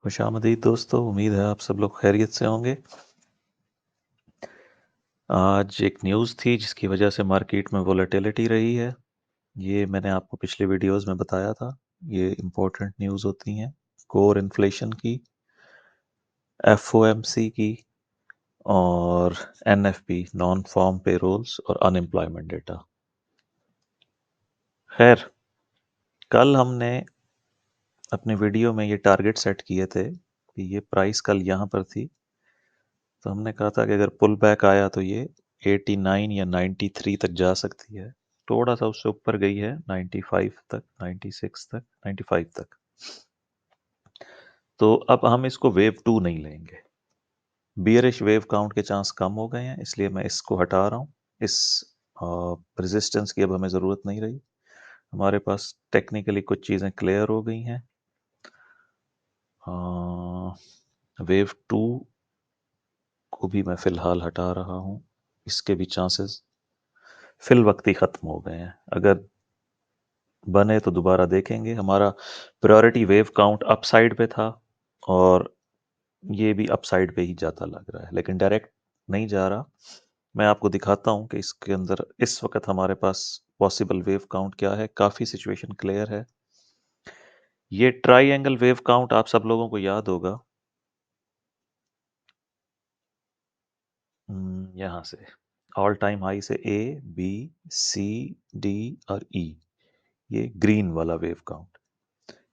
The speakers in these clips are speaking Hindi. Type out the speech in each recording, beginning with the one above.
खुशामदीद दोस्तों, उम्मीद है आप सब लोग खैरियत से होंगे। आज एक न्यूज़ थी जिसकी वजह से मार्केट में वोलेटिलिटी रही है। ये मैंने आपको पिछले वीडियोस में बताया था। ये इम्पोर्टेंट न्यूज़ होती हैं कोर इन्फ्लेशन की, एफओएमसी की और एनएफपी नॉन फार्म पेरोल्स और अनएम्प्लॉयमेंट डेटा। खैर, कल हमने अपने वीडियो में ये टारगेट सेट किए थे कि ये प्राइस कल यहाँ पर थी, तो हमने कहा था कि अगर पुल बैक आया तो ये 89 या 93 तक जा सकती है। थोड़ा सा उससे ऊपर गई है 95 तक, 96 तक, 95 तक। तो अब हम इसको वेव 2 नहीं लेंगे। बियरिश वेव काउंट के चांस कम हो गए हैं, इसलिए मैं इसको हटा रहा हूँ। इस रेजिस्टेंस की अब हमें ज़रूरत नहीं रही। हमारे पास टेक्निकली कुछ चीज़ें क्लियर हो गई हैं। वेव 2 को भी मैं फ़िलहाल हटा रहा हूँ। इसके भी चांसेस फिल वक्त ही ख़त्म हो गए हैं। अगर बने तो दोबारा देखेंगे। हमारा प्रायोरिटी वेव काउंट अपसाइड पे था और ये भी अपसाइड पे ही जाता लग रहा है, लेकिन डायरेक्ट नहीं जा रहा। मैं आपको दिखाता हूँ कि इसके अंदर इस वक्त हमारे पास पॉसिबल वेव काउंट क्या है। काफ़ी सिचुएशन क्लियर है। ये ट्राई वेव काउंट आप सब लोगों को याद होगा। यहाँ से ऑल टाइम हाई से ए, बी, सी, डी और ई, ये ग्रीन वाला वेव काउंट,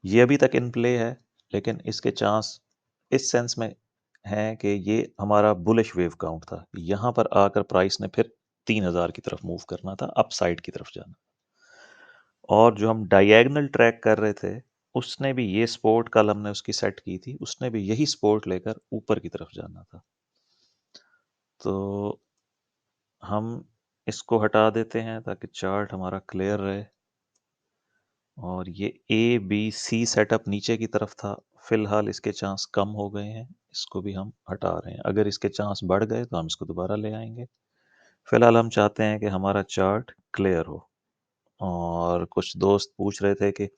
ये अभी तक इन प्ले है। लेकिन इसके चांस इस सेंस में हैं कि ये हमारा बुलिश वेव काउंट था। यहाँ पर आकर प्राइस ने फिर 3000 की तरफ मूव करना था, अपसाइड की तरफ जाना। और जो हम डायगोनल ट्रैक कर रहे थे, उसने भी ये सपोर्ट, कल हमने उसकी सेट की थी, उसने भी यही सपोर्ट लेकर ऊपर की तरफ जाना था। तो हम इसको हटा देते हैं ताकि चार्ट हमारा क्लियर रहे। और ये ए बी सी सेटअप नीचे की तरफ था, फिलहाल इसके चांस कम हो गए हैं, इसको भी हम हटा रहे हैं। अगर इसके चांस बढ़ गए तो हम इसको दोबारा ले आएंगे। फिलहाल हम चाहते हैं कि हमारा चार्ट क्लियर हो। और कुछ दोस्त पूछ रहे थे कि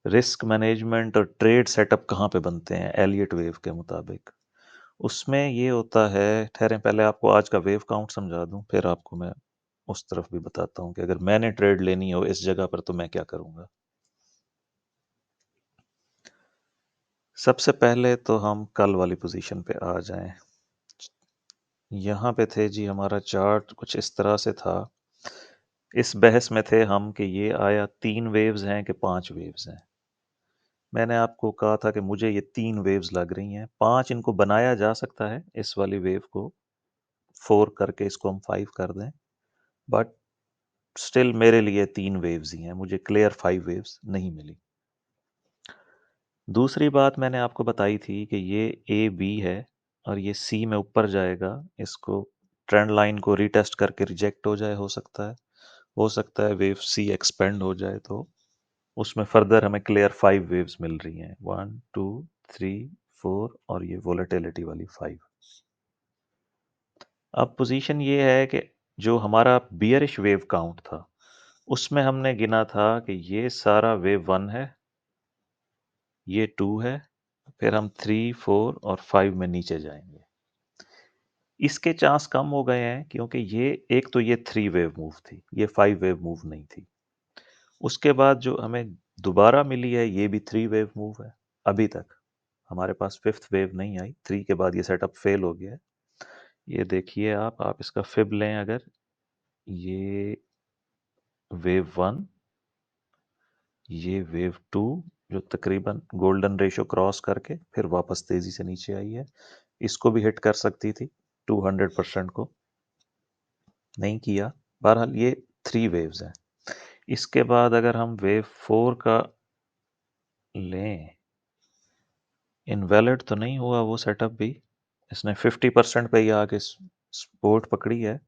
रिस्क मैनेजमेंट और ट्रेड सेटअप कहाँ पे बनते हैं एलियट वेव के मुताबिक। उसमें ये होता है, ठहरें पहले आपको आज का वेव काउंट समझा दूं, फिर आपको मैं उस तरफ भी बताता हूँ कि अगर मैंने ट्रेड लेनी हो इस जगह पर तो मैं क्या करूँगा। सबसे पहले तो हम कल वाली पोजीशन पे आ जाएं। यहाँ पे थे जी, हमारा चार्ट कुछ इस तरह से था। इस बहस में थे हम कि ये आया 3 वेव्स हैं कि 5 वेव्स हैं। मैंने आपको कहा था कि मुझे ये 3 वेव्स लग रही हैं। 5 इनको बनाया जा सकता है, इस वाली वेव को 4 करके इसको हम 5 कर दें, बट स्टिल मेरे लिए 3 वेव्स ही हैं, मुझे क्लियर 5 वेव्स नहीं मिली। दूसरी बात मैंने आपको बताई थी कि ये ए बी है और ये सी में ऊपर जाएगा। इसको ट्रेंड लाइन को रीटेस्ट करके रिजेक्ट हो जाए, हो सकता है वेव सी एक्सपेंड हो जाए, तो उसमें फर्दर हमें क्लियर 5 वेव्स मिल रही हैं, 1 2 3 4 और ये वोलेटिलिटी वाली 5। अब पोजीशन ये है कि जो हमारा बियरिश वेव काउंट था, उसमें हमने गिना था कि ये सारा वेव 1 है, ये 2 है, फिर हम 3 4 और 5 में नीचे जाएंगे। इसके चांस कम हो गए हैं क्योंकि ये एक तो ये 3 वेव मूव थी, ये 5 वेव मूव नहीं थी। उसके बाद जो हमें दोबारा मिली है, ये भी 3 वेव मूव है। अभी तक हमारे पास 5th वेव नहीं आई, 3 के बाद ये सेटअप फेल हो गया है। ये देखिए आप इसका फिब लें अगर, ये वेव 1, ये वेव 2, जो तकरीबन गोल्डन रेशो क्रॉस करके फिर वापस तेजी से नीचे आई है, इसको भी हिट कर सकती थी, 200% को नहीं किया। बहरहाल ये 3 वेव्स हैं। इसके बाद अगर हम वेव 4 का लें, इनवैलिड तो नहीं हुआ वो सेटअप भी, इसने 50% पे ही आके सपोर्ट पकड़ी है,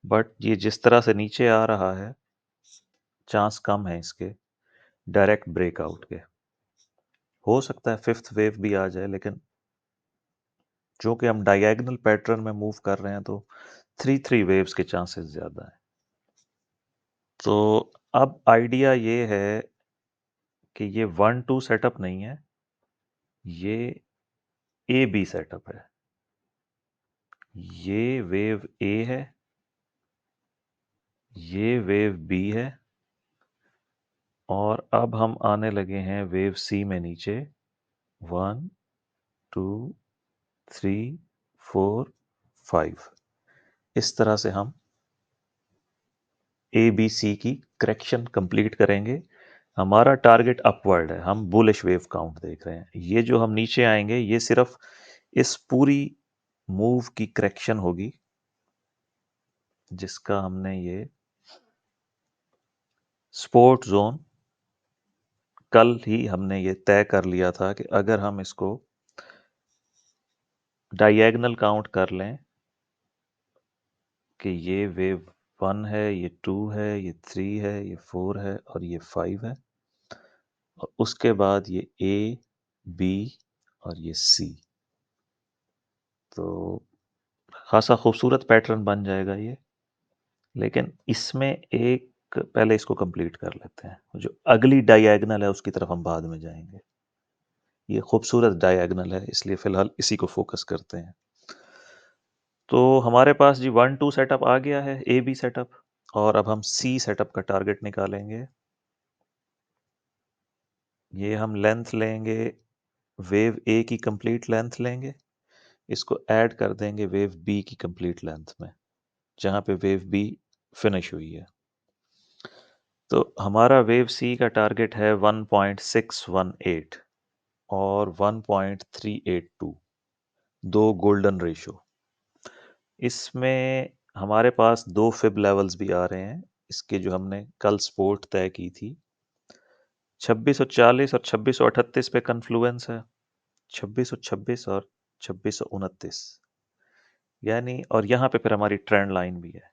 बट ये जिस तरह से नीचे आ रहा है, चांस कम है इसके डायरेक्ट ब्रेकआउट के। हो सकता है 5th वेव भी आ जाए, लेकिन जो कि हम डायगोनल पैटर्न में मूव कर रहे हैं, तो 3 वेव्स के चांसेस ज़्यादा हैं। तो अब आइडिया ये है कि ये 1 2 सेटअप नहीं है, ये ए बी सेटअप है, ये वेव ए है, ये वेव बी है, और अब हम आने लगे हैं वेव सी में नीचे। 1 2 3 4 5। इस तरह से हम ए बी सी की करेक्शन कंप्लीट करेंगे। हमारा टारगेट अपवर्ड है, हम बुलिश वेव काउंट देख रहे हैं। ये जो हम नीचे आएंगे ये सिर्फ इस पूरी मूव की करेक्शन होगी, जिसका हमने ये स्पोर्ट जोन कल ही हमने ये तय कर लिया था कि अगर हम इसको डायगोनल काउंट कर लें कि ये वेव 1 है, ये 2 है, ये 3 है, ये 4 है और ये 5 है, और उसके बाद ये ए बी और ये सी, तो खासा खूबसूरत पैटर्न बन जाएगा ये। लेकिन इसमें एक पहले इसको कंप्लीट कर लेते हैं। जो अगली डायगोनल है उसकी तरफ हम बाद में जाएंगे। ये खूबसूरत डायगोनल है, इसलिए फिलहाल इसी को फोकस करते हैं। तो हमारे पास जी 1 2 सेटअप आ गया है, ए बी सेटअप, और अब हम सी सेटअप का टारगेट निकालेंगे। ये हम लेंथ लेंगे, वेव ए की कंप्लीट लेंथ लेंगे, इसको ऐड कर देंगे वेव बी की कंप्लीट लेंथ में, जहाँ पे वेव बी फिनिश हुई है। तो हमारा वेव सी का टारगेट है 1.618 और 1.382, दो गोल्डन रेशो। इसमें हमारे पास दो फिब लेवल्स भी आ रहे हैं, इसके जो हमने कल स्पोर्ट तय की थी। 2640 और 2638 पे कन्फ्लुएंस है, 2626 और 2629, यानी, और यहाँ पे फिर हमारी ट्रेंड लाइन भी है।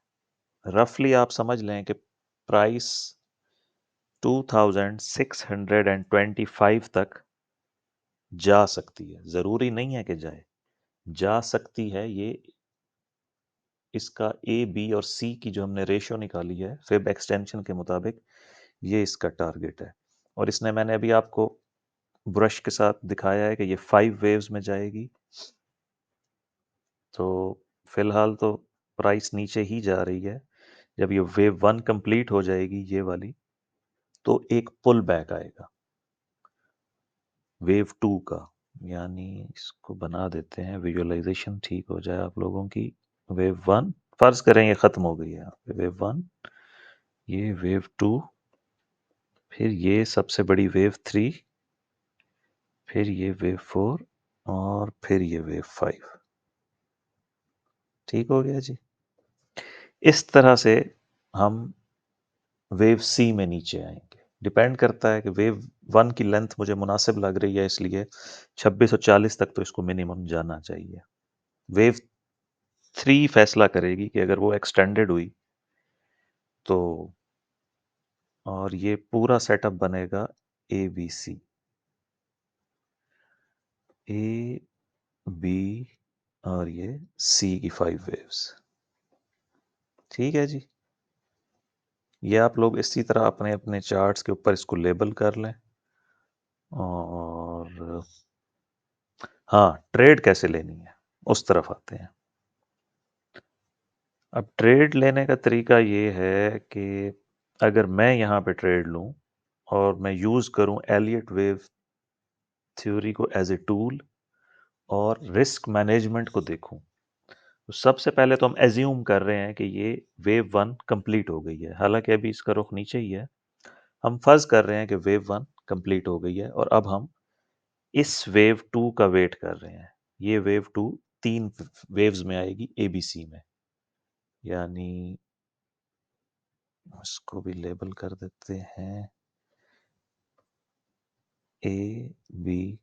रफली आप समझ लें कि प्राइस 2625 तक जा सकती है, ज़रूरी नहीं है कि जाए, जा सकती है। ये इसका ए बी और सी की जो हमने रेशियो निकाली है फिब एक्सटेंशन के मुताबिक, ये इसका टारगेट है। और इसने, मैंने अभी आपको ब्रश के साथ दिखाया है कि ये 5 वेव्स में जाएगी। तो फिलहाल तो प्राइस नीचे ही जा रही है। जब ये वेव 1 कंप्लीट हो जाएगी ये वाली, तो एक पुल बैक आएगा वेव 2 का। यानी इसको बना देते हैं, विजुअलाइजेशन ठीक हो जाए आप लोगों की। वेव 1 फर्ज करें ये खत्म हो गई है, वेव 1, ये वेव 2, फिर ये सबसे बड़ी वेव 3, फिर ये वेव 4 और फिर ये वेव 5। ठीक हो गया जी। इस तरह से हम वेव सी में नीचे आएंगे। डिपेंड करता है कि वेव 1 की लेंथ मुझे मुनासिब लग रही है, इसलिए 2640 तक तो इसको मिनिमम जाना चाहिए। वेव 3 फैसला करेगी कि अगर वो एक्सटेंडेड हुई तो, और ये पूरा सेटअप बनेगा ए बी सी, ए बी और ये सी की 5 वेव्स। ठीक है जी। ये आप लोग इसी तरह अपने अपने चार्ट्स के ऊपर इसको लेबल कर लें। और हाँ, ट्रेड कैसे लेनी है उस तरफ आते हैं। अब ट्रेड लेने का तरीका ये है कि अगर मैं यहाँ पे ट्रेड लूँ और मैं यूज़ करूँ एलियट वेव थ्योरी को एज ए टूल और रिस्क मैनेजमेंट को देखूँ, तो सबसे पहले तो हम एज्यूम कर रहे हैं कि ये वेव 1 कंप्लीट हो गई है, हालांकि अभी इसका रुख नीचे ही है। हम फर्ज कर रहे हैं कि वेव 1 कंप्लीट हो गई है और अब हम इस वेव 2 का वेट कर रहे हैं। ये वेव 2 3 वेव्स में आएगी एबीसी में, यानी इसको भी लेबल कर देते हैं ए बी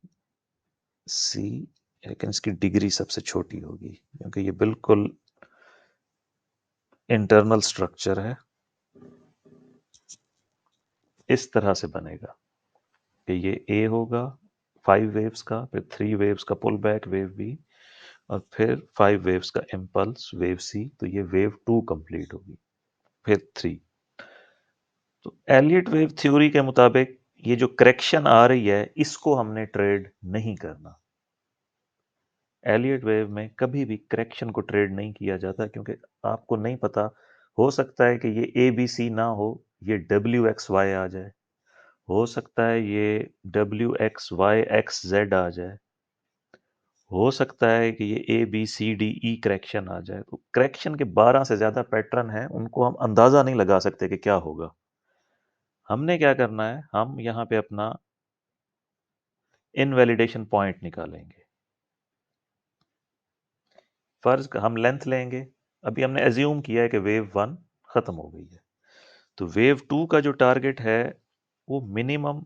सी, लेकिन इसकी डिग्री सबसे छोटी होगी क्योंकि ये बिल्कुल इंटरनल स्ट्रक्चर है। इस तरह से बनेगा कि ये ए होगा 5 वेव्स का, फिर 3 वेव्स का पुल बैक वेव बी, और फिर 5 वेव्स का इम्पल्स वेव सी, तो ये वेव 2 कंप्लीट होगी, फिर 3। तो एलियट वेव थ्योरी के मुताबिक ये जो करेक्शन आ रही है इसको हमने ट्रेड नहीं करना। एलियट वेव में कभी भी करेक्शन को ट्रेड नहीं किया जाता, क्योंकि आपको नहीं पता, हो सकता है कि ये ए बी सी ना हो, ये डब्ल्यू एक्स वाई आ जाए, हो सकता है ये W X Y X Z आ जाए, हो सकता है कि ये A B C D E correction आ जाए। तो करेक्शन के 12 से ज़्यादा पैटर्न हैं, उनको हम अंदाज़ा नहीं लगा सकते कि क्या होगा। हमने क्या करना है, हम यहाँ पे अपना इनवैलिडेशन पॉइंट निकालेंगे। फर्ज हम लेंथ लेंगे। अभी हमने एज्यूम किया है कि वेव वन ख़त्म हो गई है, तो वेव टू का जो टारगेट है वो मिनिमम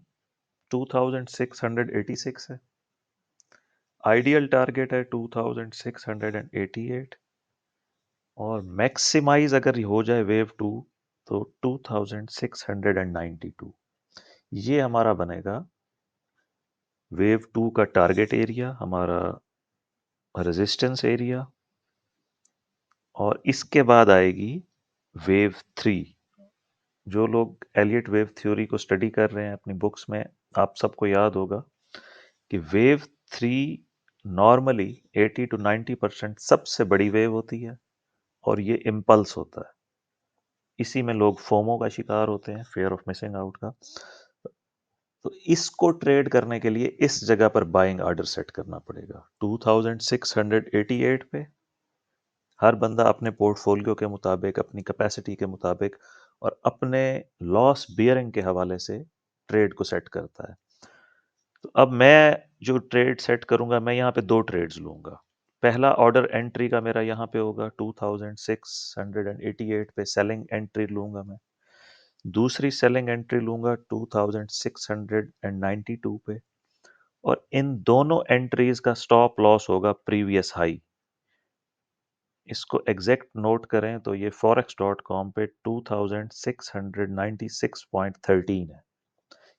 2686 है, आइडियल टारगेट है 2688, और मैक्सिमाइज अगर हो जाए वेव टू तो 2692। ये हमारा बनेगा वेव टू का टारगेट एरिया, हमारा रेजिस्टेंस एरिया। और इसके बाद आएगी वेव थ्री। जो लोग एलियट वेव थ्योरी को स्टडी कर रहे हैं अपनी बुक्स में, आप सबको याद होगा कि वेव थ्री नॉर्मली 80 to 90% सबसे बड़ी वेव होती है, और ये इम्पल्स होता है। इसी में लोग फोमो का शिकार होते हैं, फेयर ऑफ मिसिंग आउट का। तो इसको ट्रेड करने के लिए इस जगह पर बाइंग ऑर्डर सेट करना पड़ेगा 2688 पे। हर बंदा अपने पोर्टफोलियो के मुताबिक, अपनी कैपेसिटी के मुताबिक और अपने लॉस बियरिंग के हवाले से ट्रेड को सेट करता है। तो अब मैं जो ट्रेड सेट करूंगा, मैं यहाँ पे दो ट्रेड्स लूंगा। पहला ऑर्डर एंट्री का मेरा यहाँ पे होगा 2688 पे सेलिंग एंट्री लूंगा मैं। दूसरी सेलिंग एंट्री लूंगा 2692 पे, और इन दोनों एंट्रीज का स्टॉप लॉस होगा प्रीवियस हाई। इसको एग्जैक्ट नोट करें तो ये forex.com पे 2696.13 है।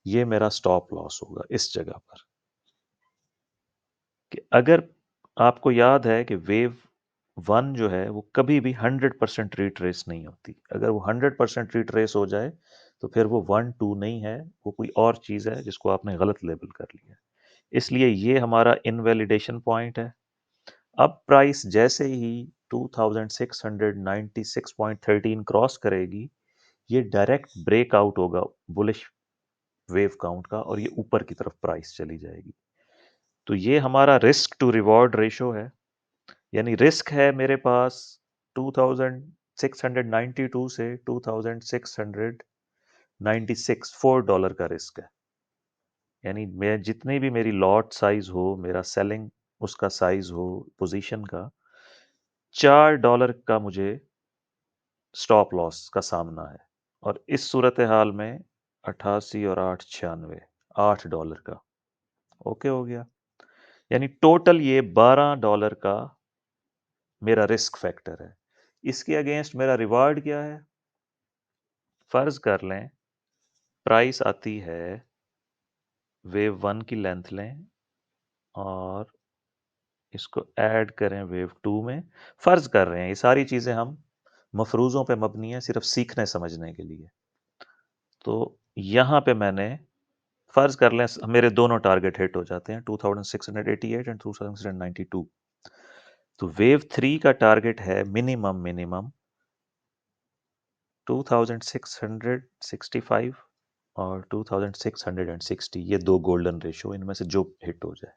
ये मेरा स्टॉप लॉस होगा इस जगह पर। कि अगर आपको याद है कि वेव वन जो है वो कभी भी 100% रिट्रेस नहीं होती। अगर वो 100% रिट्रेस हो जाए तो फिर वो वन टू नहीं है, वो कोई और चीज़ है जिसको आपने गलत लेबल कर लिया। इसलिए ये हमारा इनवैलिडेशन पॉइंट है। अब प्राइस जैसे ही 2696.13 क्रॉस करेगी, ये डायरेक्ट ब्रेकआउट होगा बुलिश वेव काउंट का, और ये ऊपर की तरफ प्राइस चली जाएगी। तो ये हमारा रिस्क टू रिवॉर्ड रेशो है। यानी रिस्क है मेरे पास 2692 से 2696, $4 का रिस्क है। यानी मैं जितनी भी मेरी लॉट साइज हो, मेरा सेलिंग उसका साइज हो पोजीशन का, $4 का मुझे स्टॉप लॉस का सामना है। और इस सूरत हाल में 88 और 8 96, $8 का ओके हो गया। यानी टोटल ये $12 का मेरा रिस्क फैक्टर है। इसके अगेंस्ट मेरा रिवार्ड क्या है? फर्ज कर लें प्राइस आती है, वेव वन की लेंथ लें और इसको ऐड करें वेव टू में। फर्ज कर रहे हैं, ये सारी चीज़ें हम मफरूज़ों पे मबनी है, सिर्फ सीखने समझने के लिए। तो यहाँ पे मैंने फर्ज कर लें मेरे दोनों टारगेट हिट हो जाते हैं 2688 एंड 2692। तो वेव थ्री का टारगेट है मिनिमम मिनिमम 2665 और 2660। ये दो गोल्डन रेशो, इनमें से जो हिट हो जाए।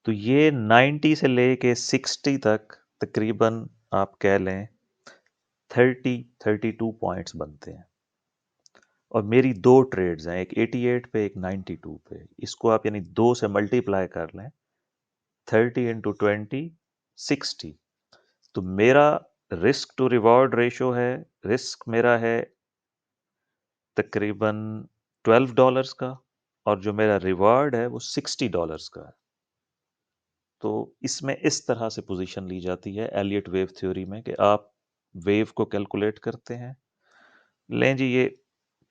तो ये 90 से लेके 60 तक तकरीबन आप कह लें 32 पॉइंट्स बनते हैं। और मेरी दो ट्रेड्स हैं, एक 88 पे एक 92 पे। इसको आप यानी दो से मल्टीप्लाई कर लें, 30 इंटू 20 60। तो मेरा रिस्क टू रिवॉर्ड रेशो है, रिस्क मेरा है तकरीबन $12 का, और जो मेरा रिवार्ड है वो $60 का है। तो इसमें इस तरह से पोजीशन ली जाती है एलियट वेव थ्योरी में कि आप वेव को कैलकुलेट करते हैं। लें जी, ये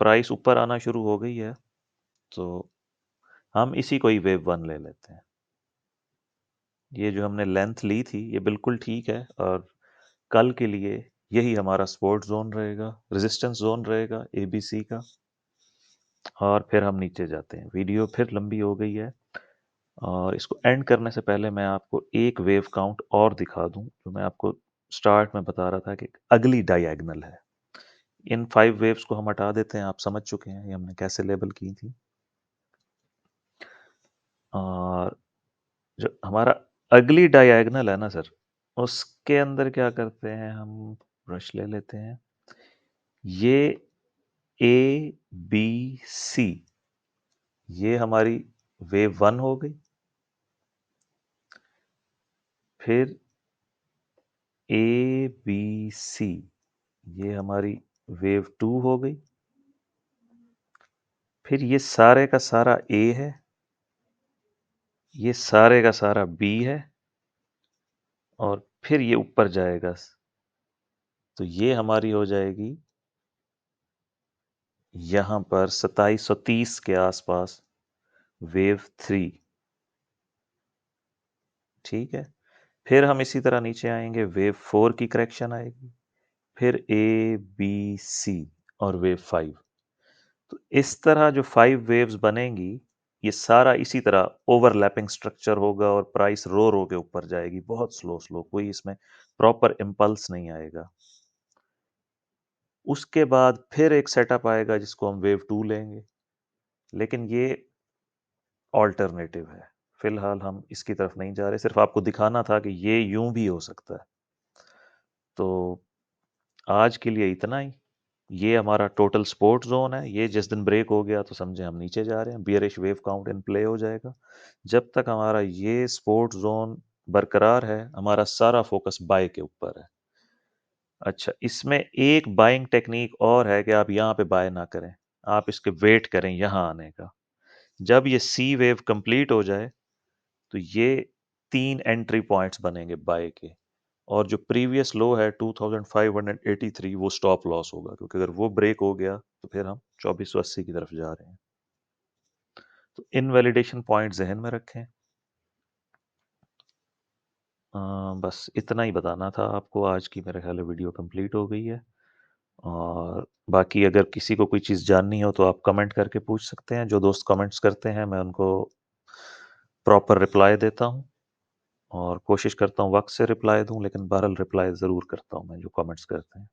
प्राइस ऊपर आना शुरू हो गई है, तो हम इसी को ही वेव वन ले लेते हैं। ये जो हमने लेंथ ली थी ये बिल्कुल ठीक है, और कल के लिए यही हमारा सपोर्ट जोन रहेगा, रेजिस्टेंस जोन रहेगा एबीसी का। और फिर हम नीचे जाते हैं। वीडियो फिर लंबी हो गई है और इसको एंड करने से पहले मैं आपको एक वेव काउंट और दिखा दूँ, जो मैं आपको स्टार्ट में बता रहा था कि अगली डायगोनल है। इन 5 वेव्स को हम हटा देते हैं, आप समझ चुके हैं ये हमने कैसे लेबल की थी। और जो हमारा अगली डायगोनल है ना सर, उसके अंदर क्या करते हैं हम, ब्रश ले लेते हैं। ये ए, बी, सी, ये हमारी वेव 1 हो गई। फिर ए, बी, सी, ये हमारी वेव 2 हो गई। फिर ये सारे का सारा ए है, ये सारे का सारा बी है, और फिर ये ऊपर जाएगा। तो ये हमारी हो जाएगी यहाँ पर 2730 के आसपास वेव 3। ठीक है। फिर हम इसी तरह नीचे आएंगे, वेव 4 की करेक्शन आएगी, फिर ए, बी, सी, और वेव 5। तो इस तरह जो 5 वेव्स बनेंगी, ये सारा इसी तरह ओवरलैपिंग स्ट्रक्चर होगा और प्राइस रो रो के ऊपर जाएगी, बहुत स्लो स्लो, कोई इसमें प्रॉपर इम्पल्स नहीं आएगा। उसके बाद फिर एक सेटअप आएगा जिसको हम वेव 2 लेंगे, लेकिन ये ऑल्टरनेटिव है। फिलहाल हम इसकी तरफ नहीं जा रहे, सिर्फ आपको दिखाना था कि ये यूं भी हो सकता है। तो आज के लिए इतना ही। ये हमारा टोटल स्पोर्ट जोन है। ये जिस दिन ब्रेक हो गया तो समझे हम नीचे जा रहे हैं, bearish wave count in play हो जाएगा। जब तक हमारा ये स्पोर्ट जोन बरकरार है, हमारा सारा फोकस बाय के ऊपर है। अच्छा, इसमें एक बाइंग टेक्निक और है कि आप यहाँ पे बाय ना करें, आप इसके वेट करें यहाँ आने का। जब ये सी वेव कंप्लीट हो जाए तो ये 3 एंट्री पॉइंट्स बनेंगे बाय के, और जो प्रीवियस लो है 2583 वो स्टॉप लॉस होगा, क्योंकि अगर वो ब्रेक हो गया तो फिर हम 2480 की तरफ जा रहे हैं। तो इनवैलिडेशन पॉइंट जहन में रखें। बस इतना ही बताना था आपको। आज की मेरे ख्याल है वीडियो कंप्लीट हो गई है। और बाकी अगर किसी को कोई चीज़ जाननी हो तो आप कमेंट करके पूछ सकते हैं। जो दोस्त कमेंट्स करते हैं मैं उनको प्रॉपर रिप्लाई देता हूँ, और कोशिश करता हूँ वक्त से रिप्लाई दूँ, लेकिन बहरहाल रिप्लाई ज़रूर करता हूँ मैं जो कमेंट्स करते हैं।